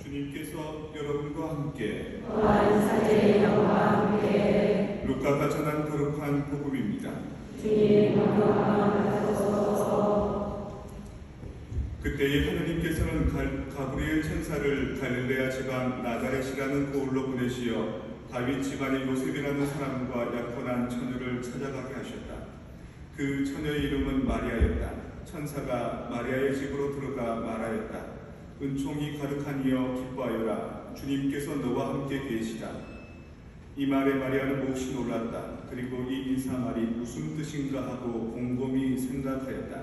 주님께서 여러분과 함께 또한 사제의 영과 함께 루카가 전한 거룩한 복음입니다. 주님 영광하소서. 그때에 하느님께서는 가브리엘 천사를 갈릴레아 지방 나자렛이라는 고을로 보내시어 다윗 집안의 요셉이라는 사람과 약혼한 처녀를 찾아가게 하셨다. 그 처녀의 이름은 마리아였다. 천사가 마리아의 집으로 들어가 말하였다. 은총이 가득하니여 기뻐하여라. 주님께서 너와 함께 계시다. 이 말에 마리아는 몹시 놀랐다. 그리고 이 인사말이 무슨 뜻인가 하고 곰곰이 생각하였다.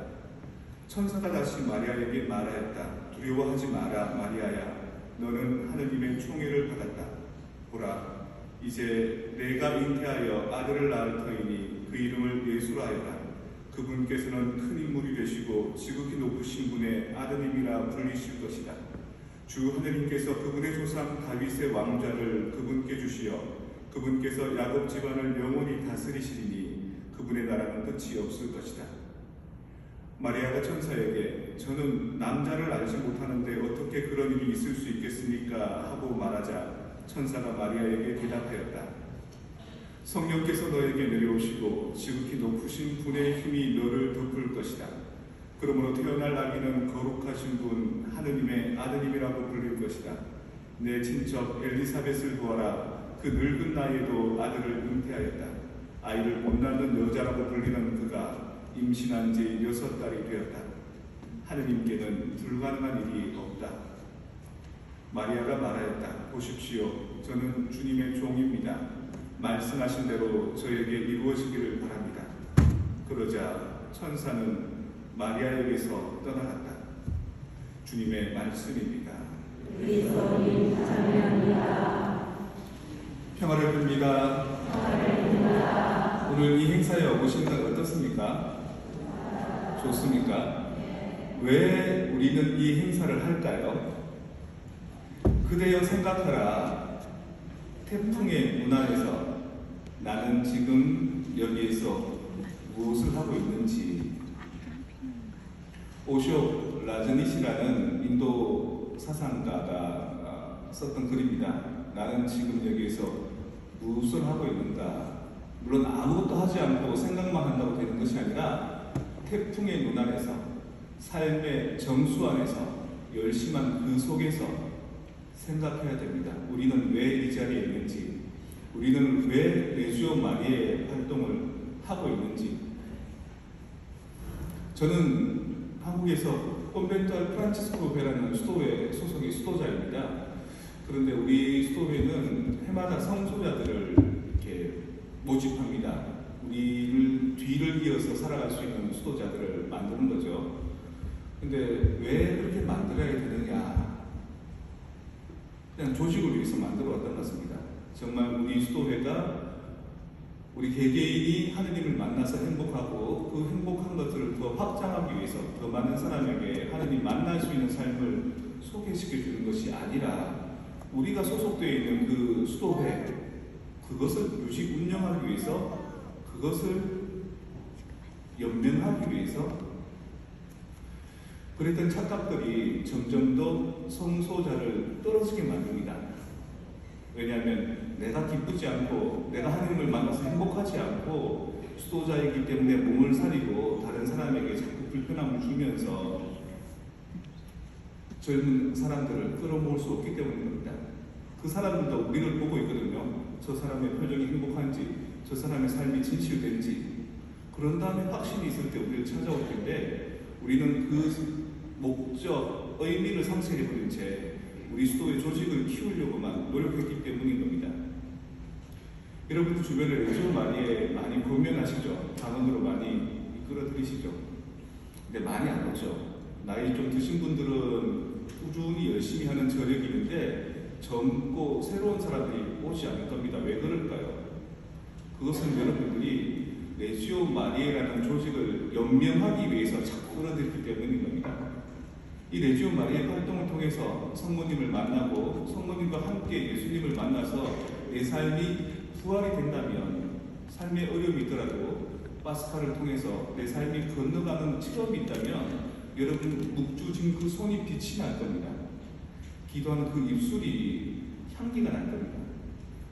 천사가 다시 마리아에게 말하였다. 두려워하지 마라, 마리아야. 너는 하느님의 총애를 받았다. 보라, 이제 내가 잉태하여 아들을 낳을 터이니 그 이름을 예수라 하여라. 그분께서는 큰 인물이 되시고 지극히 높으신 분의 아드님이라 불리실 것이다. 주 하느님께서 그분의 조상 다윗의 왕좌를 그분께 주시어 그분께서 야곱 집안을 영원히 다스리시리니 그분의 나라는 끝이 없을 것이다. 마리아가 천사에게 저는 남자를 알지 못하는데 어떻게 그런 일이 있을 수 있겠습니까? 하고 말하자 천사가 마리아에게 대답하였다. 성령께서 너에게 내려오시고 지극히 높으신 분의 힘이 너를 덮을 것이다. 그러므로 태어날 아기는 거룩하신 분 하느님의 아드님이라고 불릴 것이다. 내 친척 엘리사벳을 보아라. 그 늙은 나이에도 아들을 잉태하였다. 아이를 못 낳는 여자라고 불리는 그가 임신한 지 6달이 되었다. 하느님께는 불가능한 일이 없다. 마리아가 말하였다. 보십시오. 저는 주님의 종입니다. 말씀하신 대로 저에게 이루어지기를 바랍니다. 그러자 천사는 마리아에게서 떠나갔다. 주님의 말씀입니다. 그리스도님 찬양합니다. 평화를 빕니다. 오늘 이 행사에 오신 건 어떻습니까? 좋습니까? 왜 우리는 이 행사를 할까요? 그대여 생각하라. 태풍의 문안에서 나는 지금 여기에서 무엇을 하고 있는지. 오쇼 라즈니시라는 인도 사상가가 썼던 글입니다. 나는 지금 여기에서 무엇을 하고 있는가. 물론 아무것도 하지 않고 생각만 한다고 되는 것이 아니라 태풍의 문안에서 삶의 정수 안에서 열심한 그 속에서 생각해야 됩니다. 우리는 왜 이 자리에 있는지, 우리는 왜 레지오 마리아의 활동을 하고 있는지. 저는 한국에서 콘벤투알 프란치스코회라는 수도회 소속의 수도자입니다. 그런데 우리 수도회는 해마다 성소자들을 이렇게 모집합니다. 우리를 뒤를 이어서 살아갈 수 있는 수도자들을 만드는 거죠. 근데 왜 그렇게 만들어야 되느냐? 그냥 조직을 위해서 만들어 왔던 것 같습니다. 정말 우리 수도회가 우리 개개인이 하느님을 만나서 행복하고 그 행복한 것들을 더 확장하기 위해서 더 많은 사람에게 하느님 만날 수 있는 삶을 소개시켜 주는 것이 아니라 우리가 소속되어 있는 그 수도회 그것을 유지 운영하기 위해서 그것을 연명하기 위해서 그랬던 착각들이 점점 더 성소자를 떨어지게 만듭니다. 왜냐하면 내가 기쁘지 않고 내가 하느님을 만나서 행복하지 않고 수도자이기 때문에 몸을 사리고 다른 사람에게 자꾸 불편함을 주면서 젊은 사람들을 끌어모을 수 없기 때문입니다. 그 사람들도 우리를 보고 있거든요. 저 사람의 표정이 행복한지 저 사람의 삶이 진실된지. 그런 다음에 확신이 있을 때 우리를 찾아올 텐데 우리는 그 목적, 의미를 상실해버린 채 우리 수도의 조직을 키우려고만 노력했기 때문인 겁니다. 여러분들 주변에 레지오 마리아에 많이 공연하시죠? 강원으로 많이 이끌어들이시죠? 근데 많이 안 오죠. 나이 좀 드신 분들은 꾸준히 열심히 하는 저력이 있는데 젊고 새로운 사람들이 오지 않을 겁니다. 왜 그럴까요? 그것은 여러분들이 레지오 마리아라는 조직을 연명하기 위해서 자꾸 끌어들이기 때문인 겁니다. 이 레지오 마리아 활동을 통해서 성모님을 만나고 성모님과 함께 예수님을 만나서 내 삶이 부활이 된다면 삶의 어려움이 있더라도 파스카를 통해서 내 삶이 건너가는 체험이 있다면 여러분 묵주진 그 손이 빛이 날 겁니다. 기도하는 그 입술이 향기가 날 겁니다.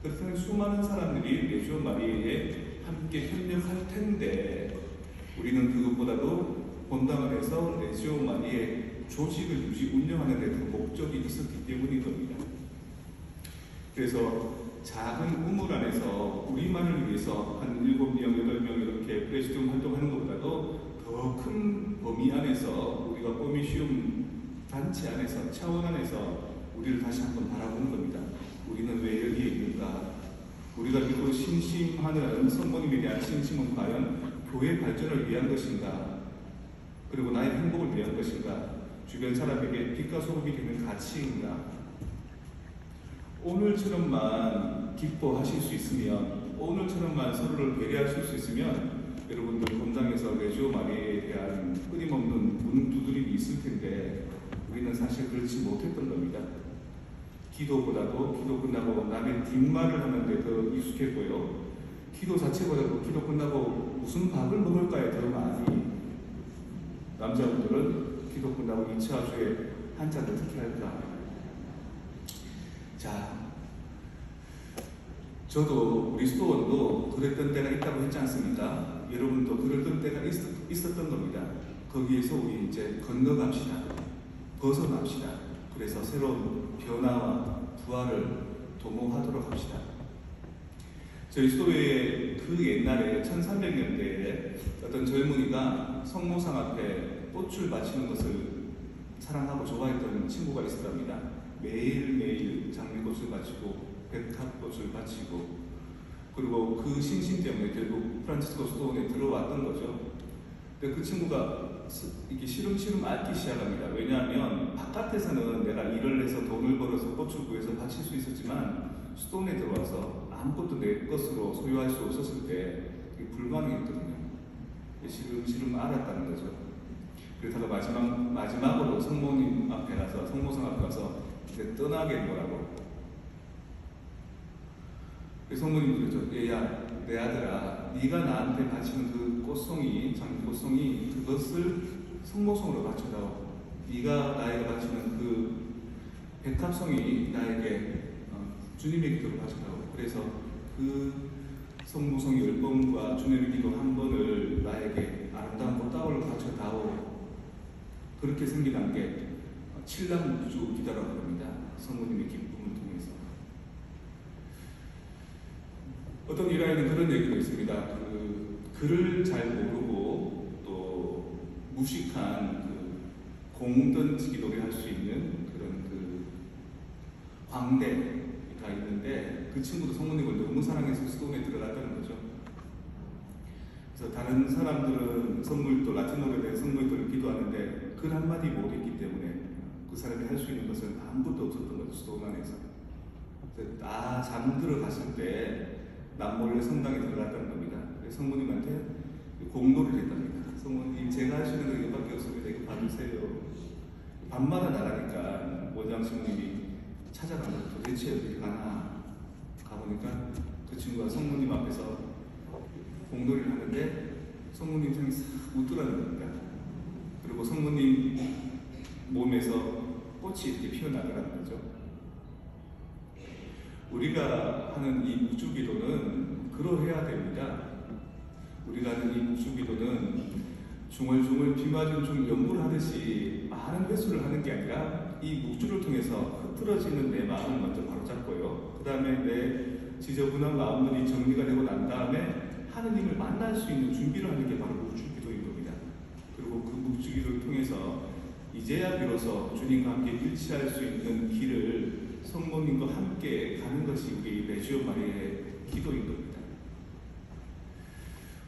그렇다면 수많은 사람들이 레지오 마리아에 함께 협력할 텐데 우리는 그것보다도 본당을 해서 레지오 마리아의 조직을 유지 운영하는 데 그 목적이 있었기 때문인 겁니다. 그래서 작은 우물 안에서 우리만을 위해서 한 7명, 8명 이렇게 프레시움 활동하는 것보다도 더 큰 범위 안에서 우리가 꿈이 쉬운 단체 안에서 차원 안에서 우리를 다시 한번 바라보는 겁니다. 우리는 왜 여기에 있는가? 우리가 믿고 신심하는 성모님에 대한 신심은 과연 교회 발전을 위한 것인가? 그리고 나의 행복을 위한 것인가? 주변 사람에게 빛과 소금이 되는 가치인가? 오늘처럼만 기뻐하실 수 있으면, 오늘처럼만 서로를 배려하실 수 있으면 여러분들 본당에서 레지오 마리아에 대한 끊임없는 문 두드림이 있을 텐데 우리는 사실 그렇지 못했던 겁니다. 기도보다도 기도 끝나고 남의 뒷말을 하는데 더 익숙했고요. 기도 자체보다도 기도 끝나고 무슨 밥을 먹을까에 더 많이, 남자분들은 기도 끝나고 2차 주에 한 잔을 특히 할까. 자, 저도 우리 스토원도 그랬던 때가 있다고 했지 않습니까? 여러분도 그랬던 때가 있었던 겁니다. 거기에서 우리 이제 건너갑시다. 벗어납시다. 그래서 새로운 변화와 부활을 도모하도록 합시다. 저희 스토어에 그 옛날에 1300년대에 어떤 젊은이가 성모상 앞에 꽃을 바치는 것을 사랑하고 좋아했던 친구가 있었답니다. 매일매일 장미꽃을 바치고 백합꽃을 바치고, 그리고 그 신심 때문에 결국 프란치스코 스토어에 들어왔던 거죠. 근데 그 친구가 이렇게 시름시름 앓기 시작합니다. 왜냐하면 바깥에서는 내가 일을 해서 돈을 벌어서 꽃을 구해서 바칠 수 있었지만 스톤에 들어와서 아무것도 내 것으로 소유할 수 없었을 때 불가능했거든요. 시름시름 앓았다는 거죠. 그러다가 마지막으로 성모님 앞에 가서, 성모상 앞에 가서 이제 떠나겠노라고. 성모님 그러죠. 얘야, 내 아들아, 네가 나한테 바치는 그 꽃송이, 장미꽃송이, 그것을 성모송으로 바쳐다오. 네가 나에게 바치는 그 백합송이 나에게 주님의 기도를 바쳐다오. 그래서 그 성모송 10번과 주님의 기도 1번을 나에게 아름다운 꽃다발로 바쳐다오. 그렇게 생겨난 게 칠남주 기도라고 합니다. 성모님의 기쁨을 통해서. 어떤 일화에는 그런 얘기도 있습니다. 글을 잘 모르고 또 무식한 공던지기 놀이 할 수 있는 그런 광대가 있는데 그 친구도 성모님을 너무 사랑해서 스톤에 들어갔다는 거죠. 그래서 다른 사람들은 선물도 라틴어에 대한 선물도를 기도하는데 글 한마디 못했기 때문에 그 사람이 할 수 있는 것은 아무것도 없었던 거죠. 스톤 안에서. 다 잠들어 갔을 때 남몰래 성당에 들어갔다는 겁니다. 성모님한테 공도를 했답니다. 성모님, 제가 할 수 있는 건 이거밖에 없습니다. 이거 봐주세요. 밤마다 나가니까 원장 신부님이 찾아가서 도대체 어디 가나 가보니까 그 친구가 성모님 앞에서 공도를 하는데 성모님 상이 싹 웃더라는 겁니다. 그리고 성모님 몸에서 꽃이 이렇게 피어나더라는 거죠. 우리가 하는 이 묵주기도는 그러해야 됩니다. 우리가 하는 이 묵주기도는 중얼중얼 비 맞은 중 연구를 하듯이 많은 회수를 하는 게 아니라 이 묵주를 통해서 흐트러지는 내 마음을 먼저 바로잡고요. 그 다음에 내 지저분한 마음들이 정리가 되고 난 다음에 하느님을 만날 수 있는 준비를 하는 게 바로 묵주기도인 겁니다. 그리고 그 묵주기도를 통해서 이제야 비로소 주님과 함께 일치할 수 있는 길을 성모님과 함께 가는 것이 우리 레지오 마리아의 기도인 겁니다.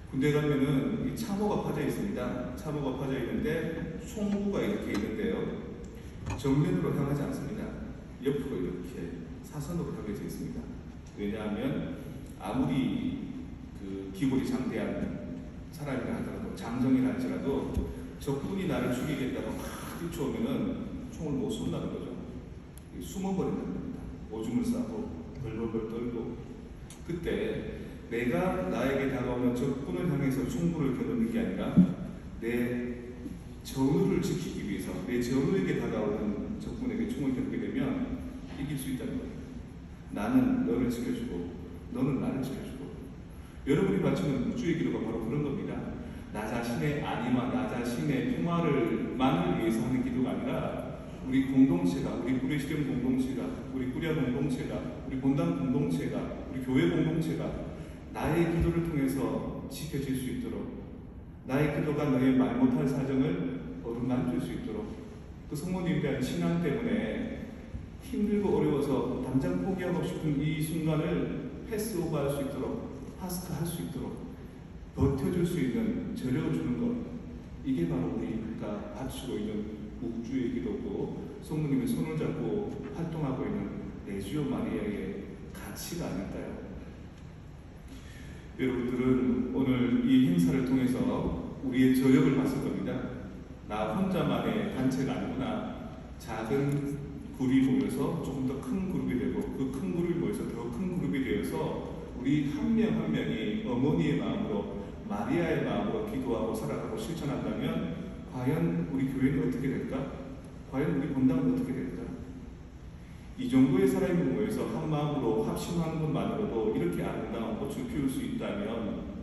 군대 가면은 이 참호가 파져 있습니다. 참호가 파져 있는데 총구가 이렇게 있는데요. 정면으로 향하지 않습니다. 옆으로 이렇게 사선으로 향해져 있습니다. 왜냐하면 아무리 그 기골이 장대한 사람이라 하더라도, 장정이라 할지라도 적군이 나를 죽이겠다고 막 뛰쳐오면은 총을 못 쏜다는 거죠. 숨어버린다는 겁니다. 오줌을 싸고 벌벌벌 떨고. 그때 내가 나에게 다가오는 적군을 향해서 총구를 겨누는 게 아니라 내 전우를 지키기 위해서, 내 전우에게 다가오는 적군에게 총을 겨누게 되면 이길 수 있다는 거예요. 나는 너를 지켜주고 너는 나를 지켜주고. 여러분이 바치는 우주의 기도가 바로 그런 겁니다. 나 자신의 안위와 나 자신의 평화만을 위해서 하는 기도가 아니라 우리 공동체가, 우리 구례시령 공동체가, 우리 꾸랴 공동체가, 우리 본당 공동체가, 우리 교회 공동체가 나의 기도를 통해서 지켜질 수 있도록, 나의 기도가 너의 말 못할 사정을 어루만질 수 있도록, 또 성모님에 대한 신앙 때문에 힘들고 어려워서 당장 포기하고 싶은 이 순간을 패스오버할 수 있도록, 파스트할 수 있도록 버텨줄 수 있는 저력을 주는 것, 이게 바로 우리가 바치고 있는 묵주의 기도고 성모님의 손을 잡고 활동하고 있는 레지오 마리아의 가치가 아닐까요? 여러분들은 오늘 이 행사를 통해서 우리의 저력을 봤을 겁니다. 나 혼자만의 단체가 아니구나. 작은 그룹이 모여서 조금 더 큰 그룹이 되고, 그 큰 그룹이 모여서 더 큰 그룹이 되어서 우리 한 명 한 명이 어머니의 마음으로, 마리아의 마음으로 기도하고 살아가고 실천한다면 과연 우리 교회는 어떻게 될까? 과연 우리 본당은 어떻게 될까? 이 정도의 사람이 모여서 한 마음으로 합심하는 것만으로도 이렇게 아름다운 꽃을 피울 수 있다면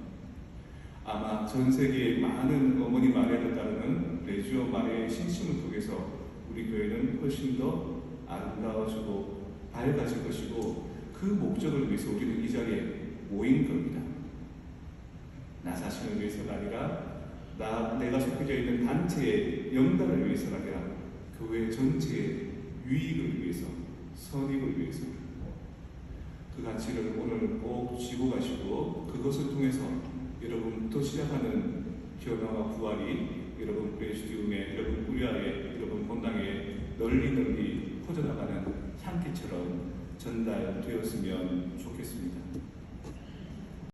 아마 전 세계의 많은 어머니 마리아를 따르는 레지오 마리아의 신심을 통해서 우리 교회는 훨씬 더 아름다워지고 밝아질 것이고, 그 목적을 위해서 우리는 이 자리에 모인 겁니다. 나 자신을 위해서가 아니라 내가 속해져 있는 단체의 영달을 위해서가 아니라 교회 전체의 유익을 위해서, 선익을 위해서 그 가치를 오늘 꼭 쥐고 가시고, 그것을 통해서 여러분부터 시작하는 변화와 부활이 여러분 베스티움에, 여러분 꾸랴에, 여러분 본당에 널리 퍼져나가는 향기처럼 전달되었으면 좋겠습니다.